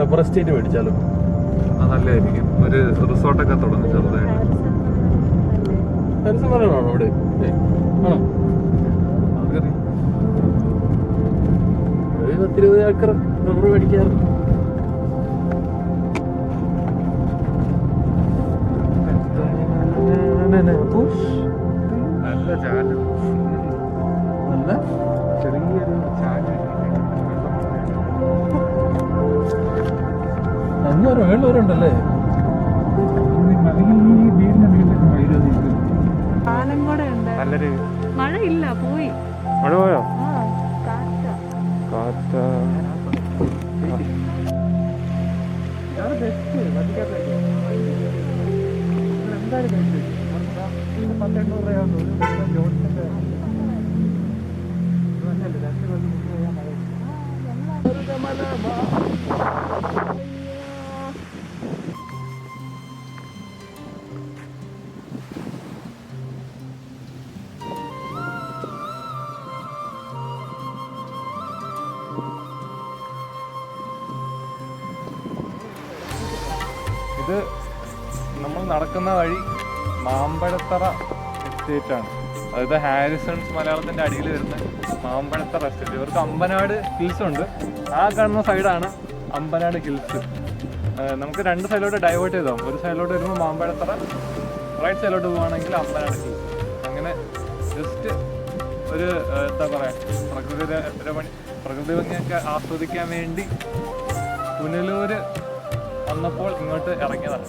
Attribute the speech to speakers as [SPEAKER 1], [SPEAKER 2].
[SPEAKER 1] Rubber estate മേടിച്ചാലോ?
[SPEAKER 2] നല്ലതായിരിക്കും. ഒരു റിസോർട്ടൊക്കെ തുടങ്ങും ചെറുതായിട്ട്.
[SPEAKER 1] ആണോ അവിടെ? ആണോ? 10-20 ഏക്കർ റബ്ബർ മേടിക്കാറ്.
[SPEAKER 2] നല്ല ചാല്,
[SPEAKER 1] നല്ല
[SPEAKER 2] ചെറിയൊരു ചാല്.
[SPEAKER 1] അങ്ങോരോ വേളൂരുണ്ടല്ലേ?
[SPEAKER 2] നല്ലൊരു
[SPEAKER 3] മഴയില്ല, പോയി.
[SPEAKER 2] മഴ പോയോ?
[SPEAKER 3] കാറ്റാ.
[SPEAKER 2] കാറ്റാ. ഇത് നമ്മൾ നടക്കുന്ന വഴി മാമ്പഴത്തറ എസ്റ്റേറ്റ് ആണ്. അതായത് ഹാരിസൺസ് മലയാളത്തിന്റെ അടിയിൽ വരുന്ന മാമ്പഴത്തറ എസ്റ്റേറ്റ്. ഇവർക്ക് അമ്പനാട് ഹിൽസ് ഉണ്ട്. ആ കാണുന്ന സൈഡാണ് അമ്പനാട് ഹിൽസ്. നമുക്ക് രണ്ട് സൈഡിലോട്ട് ഡൈവേർട്ട് ചെയ്താൽ ഒരു സൈഡിലോട്ട് വരുമ്പോൾ മാമ്പഴത്തറ, റൈറ്റ് സൈഡിലോട്ട് പോവുകയാണെങ്കിൽ അമ്പനാട് ഹിൽസ്. അങ്ങനെ ജസ്റ്റ് ഒരു എന്താ പറയുക, പ്രകൃതി ഭംഗിയൊക്കെ ആസ്വദിക്കാൻ വേണ്ടി പുനലൂർ വന്നപ്പോൾ ഇങ്ങോട്ട് ഇറങ്ങിയതാണ്.